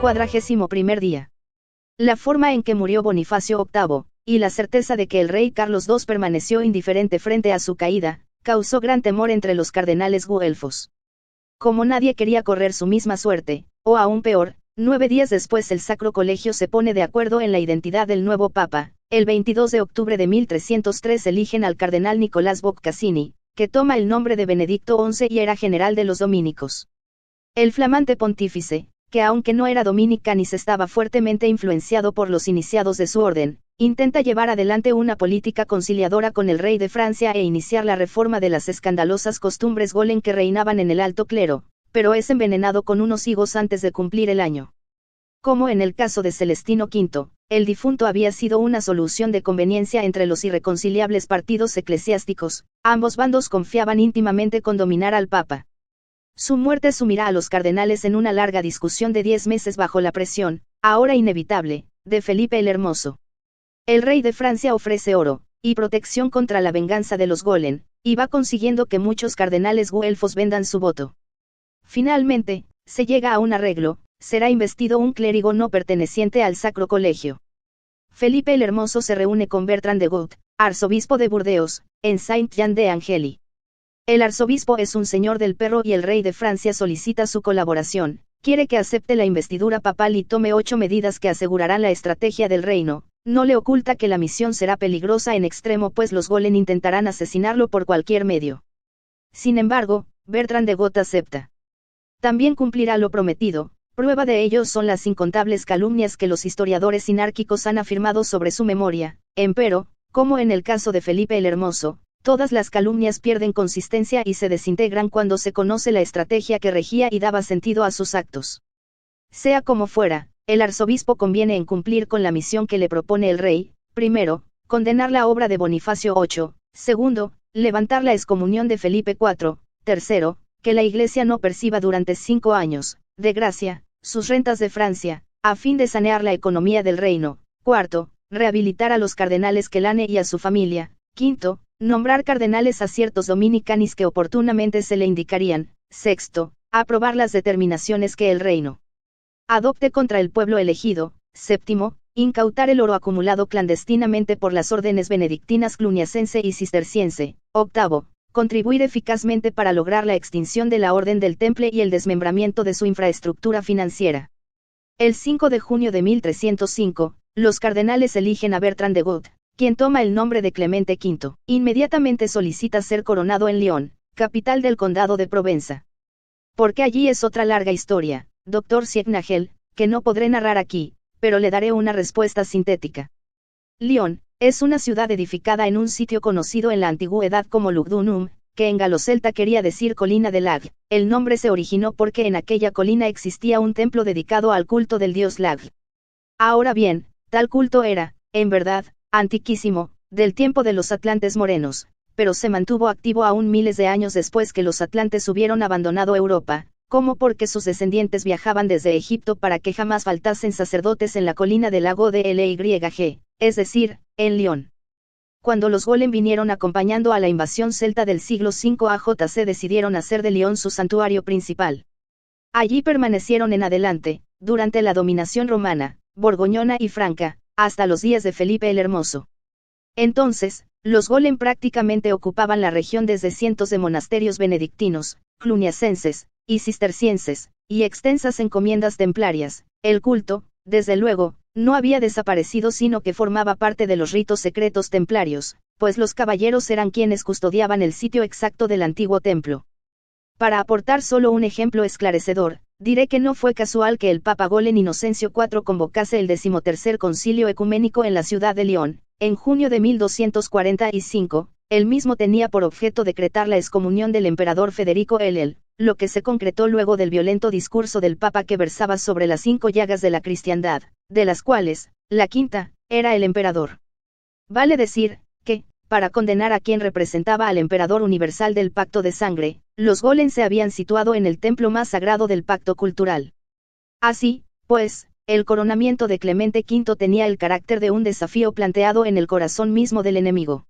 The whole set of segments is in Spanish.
41º día. La forma en que murió Bonifacio VIII, y la certeza de que el rey Carlos II permaneció indiferente frente a su caída, causó gran temor entre los cardenales guelfos. Como nadie quería correr su misma suerte, o aún peor, 9 días después el Sacro Colegio se pone de acuerdo en la identidad del nuevo papa. El 22 de octubre de 1303 eligen al cardenal Nicolás Boccassini, que toma el nombre de Benedicto XI y era general de los dominicos. El flamante pontífice, que aunque no era dominicanis estaba fuertemente influenciado por los iniciados de su orden, intenta llevar adelante una política conciliadora con el rey de Francia e iniciar la reforma de las escandalosas costumbres golen que reinaban en el alto clero, pero es envenenado con unos higos antes de cumplir el año. Como en el caso de Celestino V, el difunto había sido una solución de conveniencia entre los irreconciliables partidos eclesiásticos, ambos bandos confiaban íntimamente con dominar al Papa. Su muerte sumirá a los cardenales en una larga discusión de 10 meses bajo la presión, ahora inevitable, de Felipe el Hermoso. El rey de Francia ofrece oro, y protección contra la venganza de los Golen, y va consiguiendo que muchos cardenales guelfos vendan su voto. Finalmente, se llega a un arreglo, será investido un clérigo no perteneciente al Sacro Colegio. Felipe el Hermoso se reúne con Bertrand de Got, arzobispo de Burdeos, en Saint-Jean-de-Angely. El arzobispo es un señor del perro y el rey de Francia solicita su colaboración, quiere que acepte la investidura papal y tome 8 medidas que asegurarán la estrategia del reino. No le oculta que la misión será peligrosa en extremo pues los Golen intentarán asesinarlo por cualquier medio. Sin embargo, Bertrand de Got acepta. También cumplirá lo prometido, prueba de ello son las incontables calumnias que los historiadores sinárquicos han afirmado sobre su memoria, empero, como en el caso de Felipe el Hermoso, todas las calumnias pierden consistencia y se desintegran cuando se conoce la estrategia que regía y daba sentido a sus actos. Sea como fuera, el arzobispo conviene en cumplir con la misión que le propone el rey, primero, condenar la obra de Bonifacio VIII, segundo, levantar la excomunión de Felipe IV, tercero, que la Iglesia no perciba durante 5 años, de gracia, sus rentas de Francia, a fin de sanear la economía del reino, cuarto, rehabilitar a los cardenales Quelane y a su familia, quinto, nombrar cardenales a ciertos dominicanis que oportunamente se le indicarían, sexto, aprobar las determinaciones que el reino adopte contra el pueblo elegido, séptimo, incautar el oro acumulado clandestinamente por las órdenes benedictinas cluniacense y cisterciense, octavo, contribuir eficazmente para lograr la extinción de la Orden del Temple y el desmembramiento de su infraestructura financiera. El 5 de junio de 1305, los cardenales eligen a Bertrand de Got, quien toma el nombre de Clemente V. Inmediatamente solicita ser coronado en Lyon, capital del condado de Provenza. Porque allí es otra larga historia, Dr. Siegnagel, que no podré narrar aquí, pero le daré una respuesta sintética. Lyon es una ciudad edificada en un sitio conocido en la antigüedad como Lugdunum, que en galo-celta quería decir colina de Lag. El nombre se originó porque en aquella colina existía un templo dedicado al culto del dios Lag. Ahora bien, tal culto era, en verdad, antiquísimo, del tiempo de los atlantes morenos, pero se mantuvo activo aún miles de años después que los atlantes hubieron abandonado Europa, como porque sus descendientes viajaban desde Egipto para que jamás faltasen sacerdotes en la colina del lago de Lyg, es decir, en Lyon. Cuando los Golen vinieron acompañando a la invasión celta del siglo V AJC decidieron hacer de Lyon su santuario principal. Allí permanecieron en adelante, durante la dominación romana, borgoñona y franca, hasta los días de Felipe el Hermoso. Entonces, los Golen prácticamente ocupaban la región desde cientos de monasterios benedictinos, cluniacenses, y cistercienses, y extensas encomiendas templarias. El culto, desde luego, no había desaparecido sino que formaba parte de los ritos secretos templarios, pues los caballeros eran quienes custodiaban el sitio exacto del antiguo templo. Para aportar solo un ejemplo esclarecedor, diré que no fue casual que el Papa Golen Inocencio IV convocase el 13º Concilio Ecuménico en la ciudad de Lyon, en junio de 1245, el mismo tenía por objeto decretar la excomunión del emperador Federico el, lo que se concretó luego del violento discurso del Papa que versaba sobre las 5 llagas de la cristiandad, de las cuales, la quinta, era el emperador. Vale decir, que, para condenar a quien representaba al emperador universal del pacto de sangre, los Golen se habían situado en el templo más sagrado del pacto cultural. Así, pues, el coronamiento de Clemente V tenía el carácter de un desafío planteado en el corazón mismo del enemigo.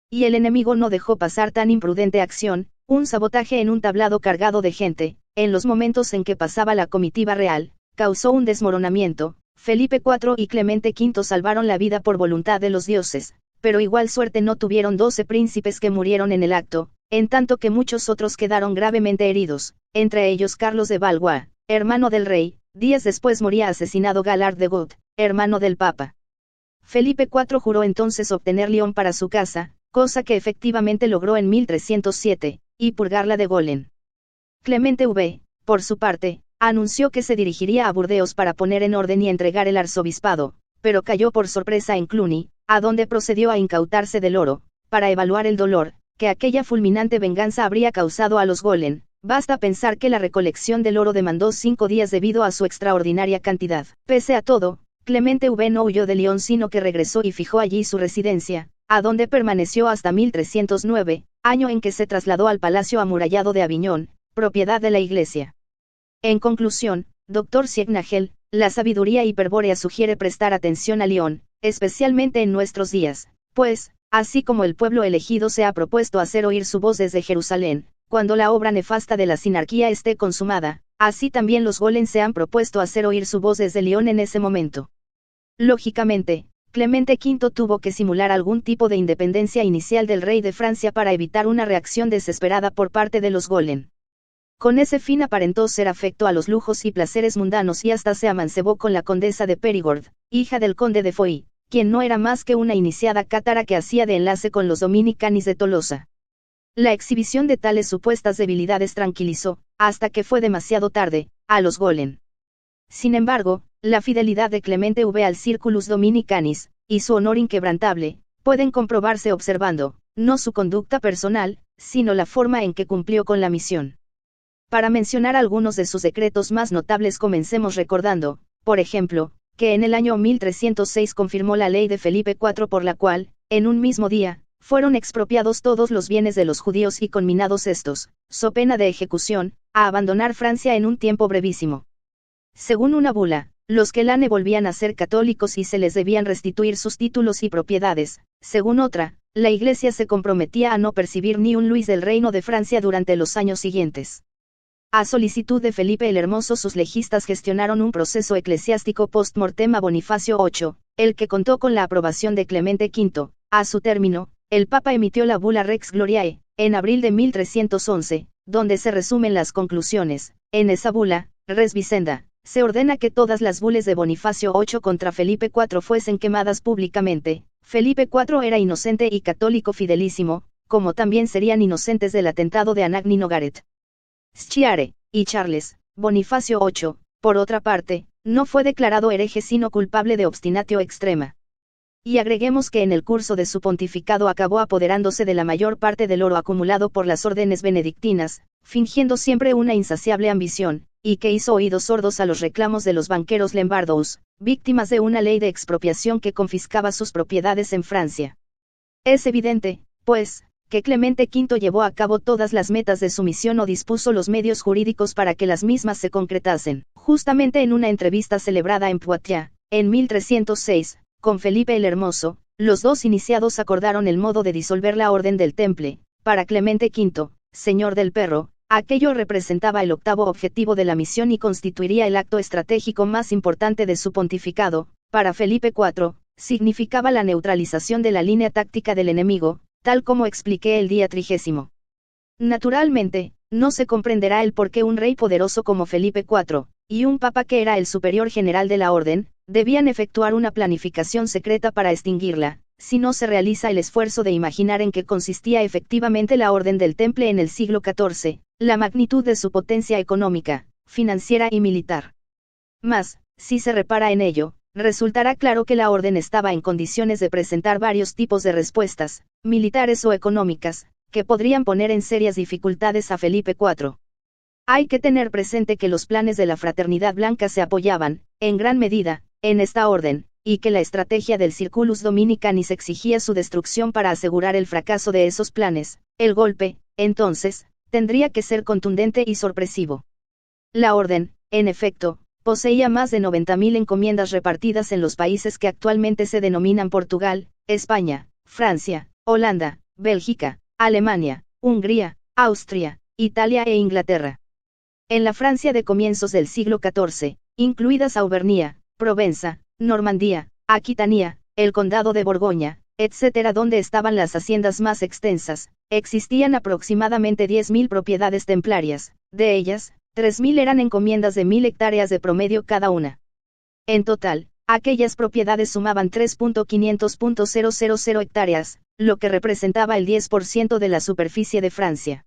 y el enemigo no dejó pasar tan imprudente acción, un sabotaje en un tablado cargado de gente, en los momentos en que pasaba la comitiva real, causó un desmoronamiento. Felipe IV y Clemente V salvaron la vida por voluntad de los dioses, pero igual suerte no tuvieron 12 príncipes que murieron en el acto, en tanto que muchos otros quedaron gravemente heridos, entre ellos Carlos de Valois, hermano del rey. Días después moría asesinado Galard de Gaulle, hermano del Papa. Felipe IV juró entonces obtener Lyon para su casa, cosa que efectivamente logró en 1307, y purgarla de Golem. Clemente V, por su parte, anunció que se dirigiría a Burdeos para poner en orden y entregar el arzobispado, pero cayó por sorpresa en Cluny, a donde procedió a incautarse del oro, para evaluar el dolor que aquella fulminante venganza habría causado a los Golem. Basta pensar que la recolección del oro demandó 5 días debido a su extraordinaria cantidad. Pese a todo, Clemente V no huyó de Lyon sino que regresó y fijó allí su residencia, a donde permaneció hasta 1309, año en que se trasladó al palacio amurallado de Aviñón, propiedad de la Iglesia. En conclusión, Dr. Siegnagel, la sabiduría hiperbórea sugiere prestar atención a Lyon, especialmente en nuestros días, pues, así como el pueblo elegido se ha propuesto hacer oír su voz desde Jerusalén, cuando la obra nefasta de la sinarquía esté consumada, así también los Golem se han propuesto hacer oír su voz desde Lyon en ese momento. Lógicamente, Clemente V tuvo que simular algún tipo de independencia inicial del rey de Francia para evitar una reacción desesperada por parte de los Golem. Con ese fin aparentó ser afecto a los lujos y placeres mundanos y hasta se amancebó con la condesa de Périgord, hija del conde de Foix, quien no era más que una iniciada cátara que hacía de enlace con los dominicanis de Tolosa. La exhibición de tales supuestas debilidades tranquilizó, hasta que fue demasiado tarde, a los Golem. Sin embargo, la fidelidad de Clemente V al Circulus Dominicanis, y su honor inquebrantable, pueden comprobarse observando, no su conducta personal, sino la forma en que cumplió con la misión. Para mencionar algunos de sus decretos más notables comencemos recordando, por ejemplo, que en el año 1306 confirmó la ley de Felipe IV por la cual, en un mismo día, fueron expropiados todos los bienes de los judíos y conminados estos, so pena de ejecución, a abandonar Francia en un tiempo brevísimo. Según una bula, los Quelane volvían a ser católicos y se les debían restituir sus títulos y propiedades. Según otra, la Iglesia se comprometía a no percibir ni un luis del Reino de Francia durante los años siguientes. A solicitud de Felipe el Hermoso sus legistas gestionaron un proceso eclesiástico post-mortem a Bonifacio VIII, el que contó con la aprobación de Clemente V. A su término, el Papa emitió la bula Rex Gloriae, en abril de 1311, donde se resumen las conclusiones. En esa bula, res vicenda, se ordena que todas las bulas de Bonifacio VIII contra Felipe IV fuesen quemadas públicamente. Felipe IV era inocente y católico fidelísimo, como también serían inocentes del atentado de Anagni Nogaret. Sciarre, y Charles, Bonifacio VIII, por otra parte, no fue declarado hereje sino culpable de obstinatio extrema. Y agreguemos que en el curso de su pontificado acabó apoderándose de la mayor parte del oro acumulado por las órdenes benedictinas, fingiendo siempre una insaciable ambición, y que hizo oídos sordos a los reclamos de los banqueros lombardos, víctimas de una ley de expropiación que confiscaba sus propiedades en Francia. Es evidente, pues, que Clemente V llevó a cabo todas las metas de su misión o dispuso los medios jurídicos para que las mismas se concretasen. Justamente en una entrevista celebrada en Poitiers, en 1306, con Felipe el Hermoso, los dos iniciados acordaron el modo de disolver la Orden del Temple. Para Clemente V, señor del Perro, aquello representaba el octavo objetivo de la misión y constituiría el acto estratégico más importante de su pontificado. Para Felipe IV, significaba la neutralización de la línea táctica del enemigo, tal como expliqué el día 30. Naturalmente, no se comprenderá el por qué un rey poderoso como Felipe IV, y un papa que era el superior general de la orden, debían efectuar una planificación secreta para extinguirla, si no se realiza el esfuerzo de imaginar en qué consistía efectivamente la Orden del Temple en el siglo XIV, la magnitud de su potencia económica, financiera y militar. Mas, si se repara en ello, resultará claro que la orden estaba en condiciones de presentar varios tipos de respuestas, militares o económicas, que podrían poner en serias dificultades a Felipe IV. Hay que tener presente que los planes de la Fraternidad Blanca se apoyaban, en gran medida, en esta orden, y que la estrategia del Circulus Dominicanis exigía su destrucción para asegurar el fracaso de esos planes. El golpe, entonces, tendría que ser contundente y sorpresivo. La orden, en efecto, poseía más de 90.000 encomiendas repartidas en los países que actualmente se denominan Portugal, España, Francia, Holanda, Bélgica, Alemania, Hungría, Austria, Italia e Inglaterra. En la Francia de comienzos del siglo XIV, incluidas Auvernia, Provenza, Normandía, Aquitania, el condado de Borgoña, etc., donde estaban las haciendas más extensas, existían aproximadamente 10.000 propiedades templarias, de ellas, 3.000 eran encomiendas de 1.000 hectáreas de promedio cada una. En total, aquellas propiedades sumaban 3.500.000 hectáreas, lo que representaba el 10% de la superficie de Francia.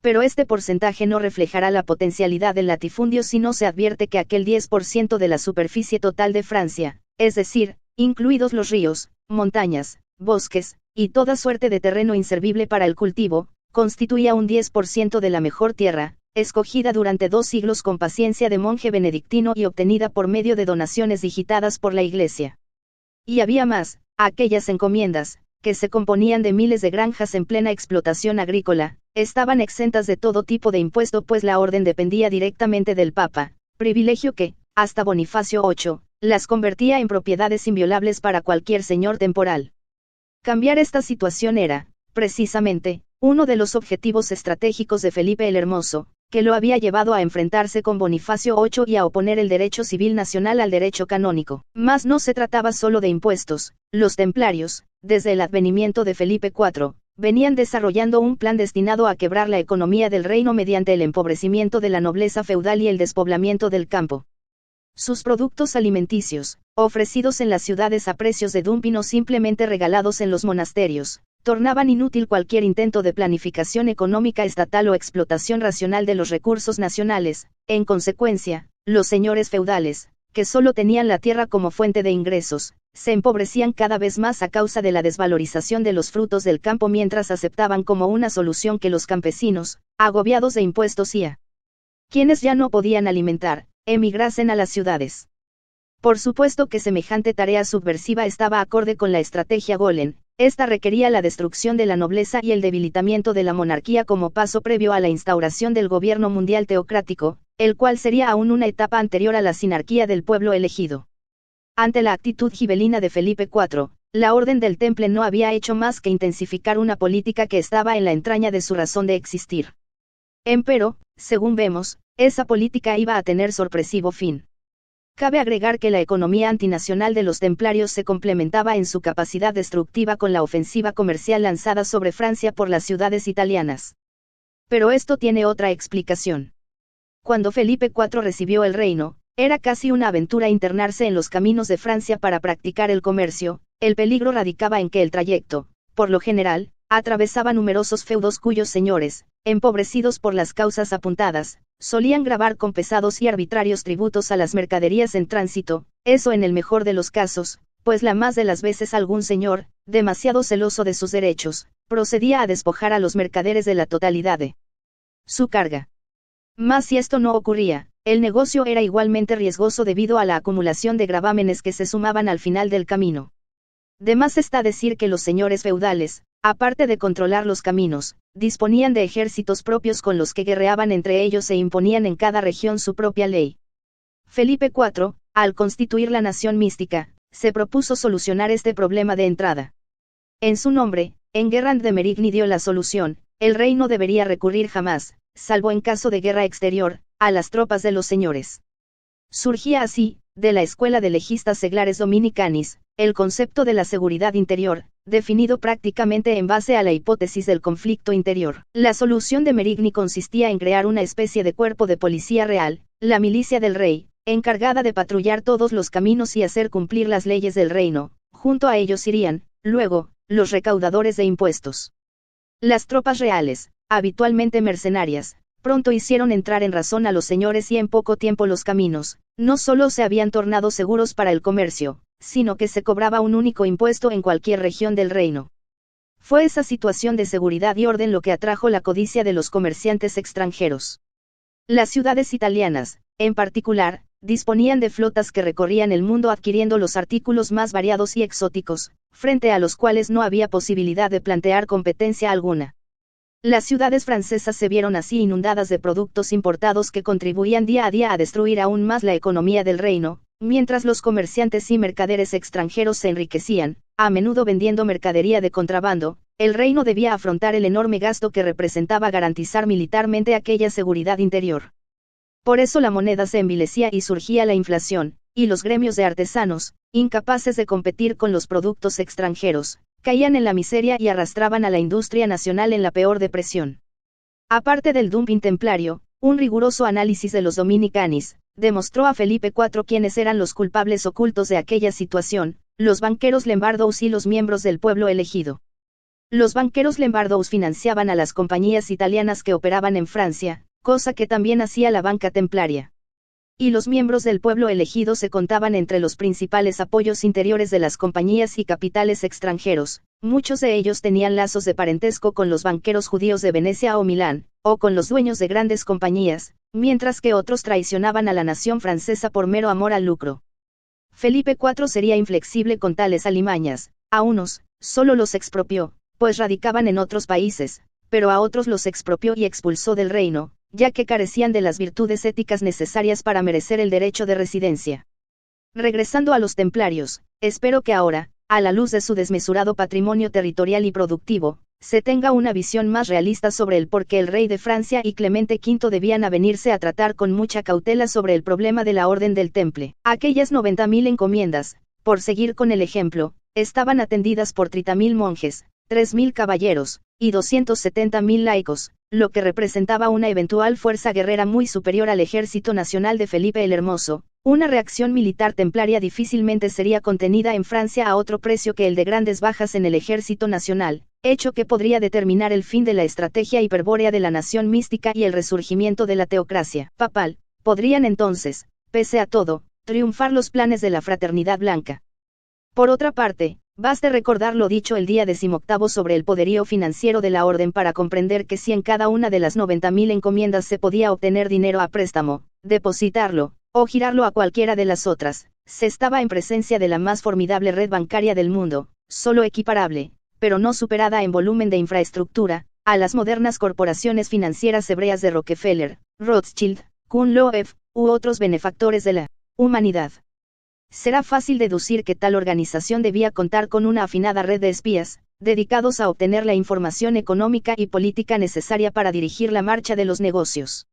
Pero este porcentaje no reflejará la potencialidad del latifundio si no se advierte que aquel 10% de la superficie total de Francia, es decir, incluidos los ríos, montañas, bosques, y toda suerte de terreno inservible para el cultivo, constituía un 10% de la mejor tierra, escogida durante 2 siglos con paciencia de monje benedictino y obtenida por medio de donaciones digitadas por la Iglesia. Y había más, aquellas encomiendas, que se componían de miles de granjas en plena explotación agrícola, estaban exentas de todo tipo de impuesto pues la orden dependía directamente del Papa, privilegio que, hasta Bonifacio VIII, las convertía en propiedades inviolables para cualquier señor temporal. Cambiar esta situación era, precisamente, uno de los objetivos estratégicos de Felipe el Hermoso, que lo había llevado a enfrentarse con Bonifacio VIII y a oponer el derecho civil nacional al derecho canónico. Mas no se trataba solo de impuestos, los templarios, desde el advenimiento de Felipe IV, venían desarrollando un plan destinado a quebrar la economía del reino mediante el empobrecimiento de la nobleza feudal y el despoblamiento del campo. Sus productos alimenticios, ofrecidos en las ciudades a precios de dumping o simplemente regalados en los monasterios, tornaban inútil cualquier intento de planificación económica estatal o explotación racional de los recursos nacionales. En consecuencia, los señores feudales, que solo tenían la tierra como fuente de ingresos, se empobrecían cada vez más a causa de la desvalorización de los frutos del campo mientras aceptaban como una solución que los campesinos, agobiados de impuestos y a quienes ya no podían alimentar, emigrasen a las ciudades. Por supuesto que semejante tarea subversiva estaba acorde con la estrategia Golem. Esta requería la destrucción de la nobleza y el debilitamiento de la monarquía como paso previo a la instauración del gobierno mundial teocrático, el cual sería aún una etapa anterior a la sinarquía del pueblo elegido. Ante la actitud gibelina de Felipe IV, la Orden del Temple no había hecho más que intensificar una política que estaba en la entraña de su razón de existir. Empero, según vemos, esa política iba a tener sorpresivo fin. Cabe agregar que la economía antinacional de los templarios se complementaba en su capacidad destructiva con la ofensiva comercial lanzada sobre Francia por las ciudades italianas. Pero esto tiene otra explicación. Cuando Felipe IV recibió el reino, era casi una aventura internarse en los caminos de Francia para practicar el comercio. El peligro radicaba en que el trayecto, por lo general, atravesaba numerosos feudos cuyos señores, empobrecidos por las causas apuntadas, solían gravar con pesados y arbitrarios tributos a las mercaderías en tránsito, eso en el mejor de los casos, pues la más de las veces algún señor, demasiado celoso de sus derechos, procedía a despojar a los mercaderes de la totalidad de su carga. Mas si esto no ocurría, el negocio era igualmente riesgoso debido a la acumulación de gravámenes que se sumaban al final del camino. De más está decir que los señores feudales, aparte de controlar los caminos, disponían de ejércitos propios con los que guerreaban entre ellos e imponían en cada región su propia ley. Felipe IV, al constituir la nación mística, se propuso solucionar este problema de entrada. En su nombre, Enguerrand de Merigny dio la solución: el rey no debería recurrir jamás, salvo en caso de guerra exterior, a las tropas de los señores. Surgía así, de la escuela de legistas seglares dominicanis, el concepto de la seguridad interior, definido prácticamente en base a la hipótesis del conflicto interior. La solución de Merigny consistía en crear una especie de cuerpo de policía real, la milicia del rey, encargada de patrullar todos los caminos y hacer cumplir las leyes del reino. Junto a ellos irían, luego, los recaudadores de impuestos. Las tropas reales, habitualmente mercenarias, pronto hicieron entrar en razón a los señores y en poco tiempo los caminos, no solo se habían tornado seguros para el comercio, sino que se cobraba un único impuesto en cualquier región del reino. Fue esa situación de seguridad y orden lo que atrajo la codicia de los comerciantes extranjeros. Las ciudades italianas, en particular, disponían de flotas que recorrían el mundo adquiriendo los artículos más variados y exóticos, frente a los cuales no había posibilidad de plantear competencia alguna. Las ciudades francesas se vieron así inundadas de productos importados que contribuían día a día a destruir aún más la economía del reino, mientras los comerciantes y mercaderes extranjeros se enriquecían, a menudo vendiendo mercadería de contrabando, el reino debía afrontar el enorme gasto que representaba garantizar militarmente aquella seguridad interior. Por eso la moneda se envilecía y surgía la inflación, y los gremios de artesanos, incapaces de competir con los productos extranjeros, caían en la miseria y arrastraban a la industria nacional en la peor depresión. Aparte del dumping templario, un riguroso análisis de los dominicanis demostró a Felipe IV quiénes eran los culpables ocultos de aquella situación: los banqueros Lombardos y los miembros del pueblo elegido. Los banqueros Lombardos financiaban a las compañías italianas que operaban en Francia, cosa que también hacía la banca templaria. Y los miembros del pueblo elegido se contaban entre los principales apoyos interiores de las compañías y capitales extranjeros. Muchos de ellos tenían lazos de parentesco con los banqueros judíos de Venecia o Milán, o con los dueños de grandes compañías, mientras que otros traicionaban a la nación francesa por mero amor al lucro. Felipe IV sería inflexible con tales alimañas. A unos, solo los expropió, pues radicaban en otros países, pero a otros los expropió y expulsó del reino, ya que carecían de las virtudes éticas necesarias para merecer el derecho de residencia. Regresando a los templarios, espero que ahora, a la luz de su desmesurado patrimonio territorial y productivo, se tenga una visión más realista sobre el por qué el rey de Francia y Clemente V debían avenirse a tratar con mucha cautela sobre el problema de la Orden del Temple. Aquellas 90.000 encomiendas, por seguir con el ejemplo, estaban atendidas por 30.000 monjes, 3.000 caballeros, y 270.000 laicos, lo que representaba una eventual fuerza guerrera muy superior al ejército nacional de Felipe el Hermoso. Una reacción militar templaria difícilmente sería contenida en Francia a otro precio que el de grandes bajas en el ejército nacional, hecho que podría determinar el fin de la estrategia hiperbórea de la nación mística y el resurgimiento de la teocracia papal. Podrían entonces, pese a todo, triunfar los planes de la Fraternidad Blanca. Por otra parte, baste recordar lo dicho el día 18 sobre el poderío financiero de la orden para comprender que si en cada una de las 90.000 encomiendas se podía obtener dinero a préstamo, depositarlo, o girarlo a cualquiera de las otras, se estaba en presencia de la más formidable red bancaria del mundo, solo equiparable, pero no superada en volumen de infraestructura, a las modernas corporaciones financieras hebreas de Rockefeller, Rothschild, Kuhn Loeb, u otros benefactores de la humanidad. Será fácil deducir que tal organización debía contar con una afinada red de espías, dedicados a obtener la información económica y política necesaria para dirigir la marcha de los negocios.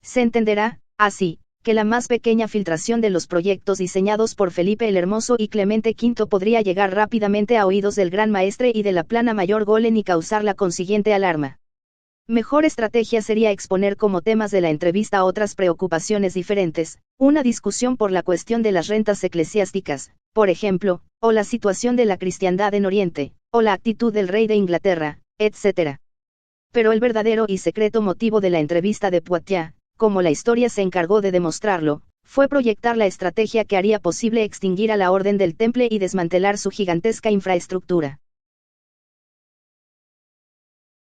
Se entenderá, así, que la más pequeña filtración de los proyectos diseñados por Felipe el Hermoso y Clemente V podría llegar rápidamente a oídos del Gran Maestre y de la Plana Mayor Golen y causar la consiguiente alarma. Mejor estrategia sería exponer como temas de la entrevista otras preocupaciones diferentes, una discusión por la cuestión de las rentas eclesiásticas, por ejemplo, o la situación de la cristiandad en Oriente, o la actitud del rey de Inglaterra, etc. Pero el verdadero y secreto motivo de la entrevista de Poitiers, como la historia se encargó de demostrarlo, fue proyectar la estrategia que haría posible extinguir a la Orden del Temple y desmantelar su gigantesca infraestructura.